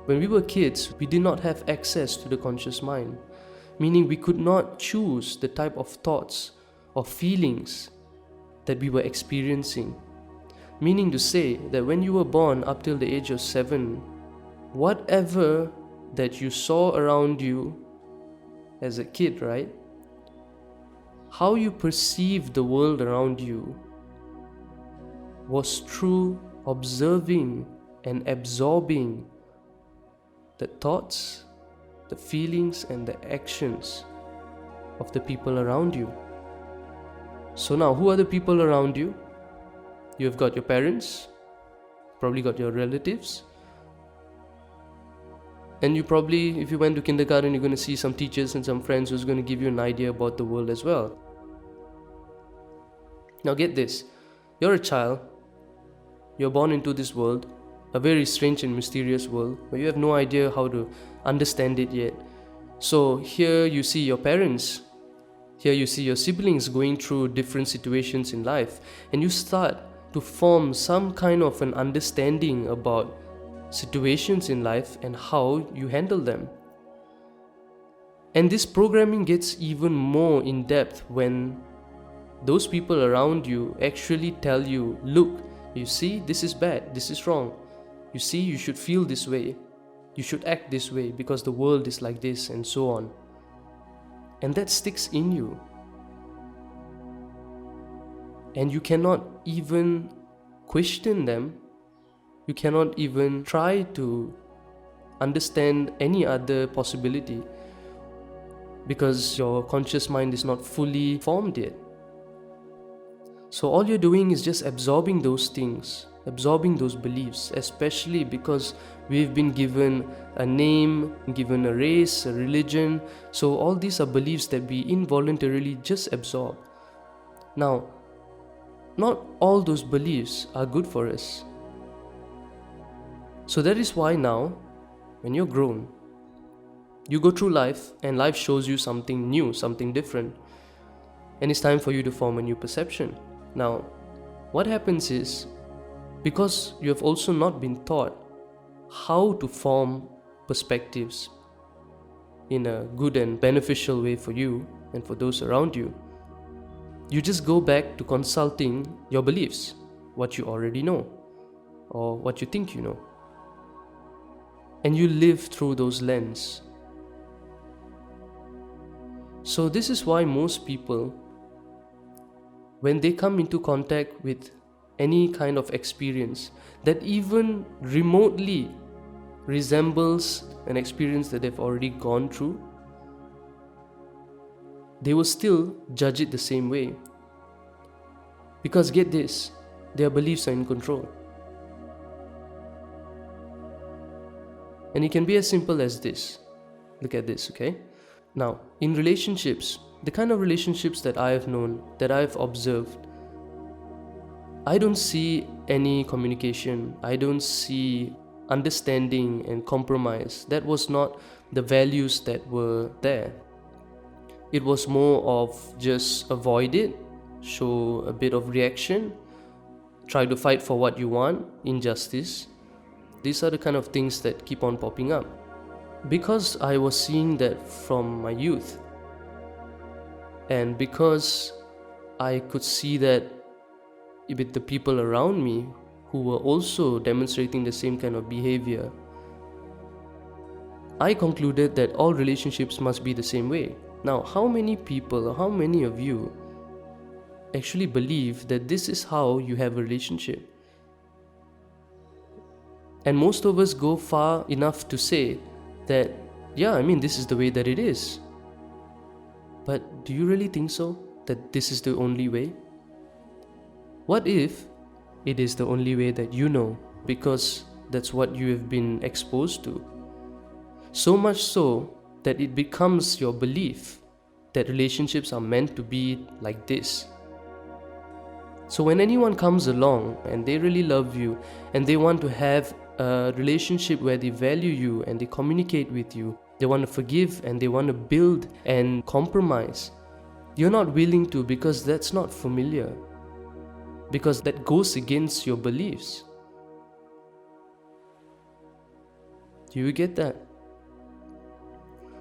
When we were kids, we did not have access to the conscious mind, meaning we could not choose the type of thoughts or feelings that we were experiencing. Meaning to say that when you were born up till the age of 7, whatever that you saw around you as a kid, right? How you perceived the world around you was through observing and absorbing the thoughts, the feelings, and the actions of the people around you. So now, who are the people around you? You've got your parents, probably got your relatives, and you probably, if you went to kindergarten, you're going to see some teachers and some friends who's going to give you an idea about the world as well. Now get this, you're a child, you're born into this world, a very strange and mysterious world, but you have no idea how to understand it yet. So here you see your parents, here you see your siblings going through different situations in life, and you start to form some kind of an understanding about situations in life and how you handle them. And this programming gets even more in depth when those people around you actually tell you, look, you see, this is bad, this is wrong. You see, you should feel this way. You should act this way because the world is like this, and so on. And that sticks in you. And you cannot even question them. You cannot even try to understand any other possibility because your conscious mind is not fully formed yet. So all you're doing is just absorbing those things, absorbing those beliefs, especially because we've been given a name, given a race, a religion. So all these are beliefs that we involuntarily just absorb. Now, not all those beliefs are good for us. So that is why now, when you're grown, you go through life and life shows you something new, something different. And it's time for you to form a new perception. Now, what happens is, because you have also not been taught how to form perspectives in a good and beneficial way for you and for those around you, you just go back to consulting your beliefs, what you already know, or what you think you know. And you live through those lenses. So this is why most people, when they come into contact with any kind of experience that even remotely resembles an experience that they've already gone through, they will still judge it the same way. Because get this, their beliefs are in control. And it can be as simple as this. Look at this, okay? Now, in relationships, the kind of relationships that I have known, that I've observed, I don't see any communication. I don't see understanding and compromise. That was not the values that were there. It was more of just avoid it, show a bit of reaction, try to fight for what you want, injustice. These are the kind of things that keep on popping up. Because I was seeing that from my youth, and because I could see that with the people around me who were also demonstrating the same kind of behavior, I concluded that all relationships must be the same way. Now, how many people, or how many of you actually believe that this is how you have a relationship? And most of us go far enough to say that, yeah, I mean, this is the way that it is. But do you really think so? That this is the only way? What if it is the only way that you know, because that's what you have been exposed to? So much so that it becomes your belief that relationships are meant to be like this. So when anyone comes along and they really love you and they want to have a relationship where they value you and they communicate with you, they want to forgive and they want to build and compromise, you're not willing to because that's not familiar, because that goes against your beliefs. Do you get that?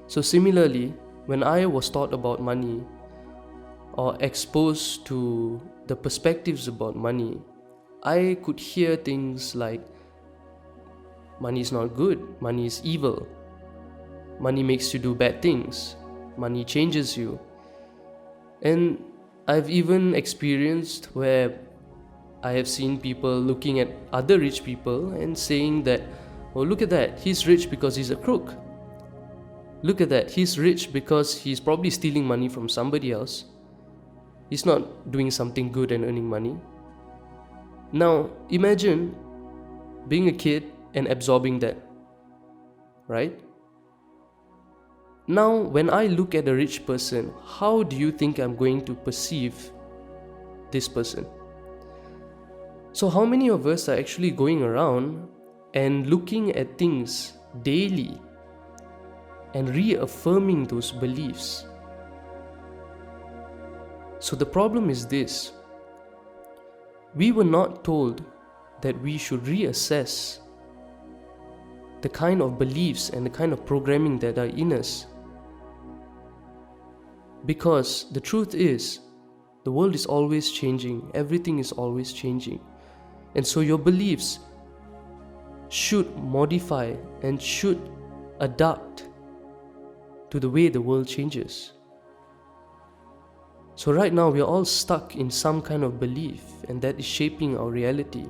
So similarly, when I was taught about money or exposed to the perspectives about money, I could hear things like money is not good, money is evil, money makes you do bad things, money changes you. And I've even experienced where I have seen people looking at other rich people and saying that, oh, look at that, he's rich because he's a crook. Look at that, he's rich because he's probably stealing money from somebody else. He's not doing something good and earning money. Now, imagine being a kid and absorbing that, right? Now, when I look at a rich person, how do you think I'm going to perceive this person? So, how many of us are actually going around and looking at things daily and reaffirming those beliefs? So, the problem is this: we were not told that we should reassess the kind of beliefs and the kind of programming that are in us. Because the truth is, the world is always changing, everything is always changing. And so your beliefs should modify and should adapt to the way the world changes. So right now we are all stuck in some kind of belief, and that is shaping our reality.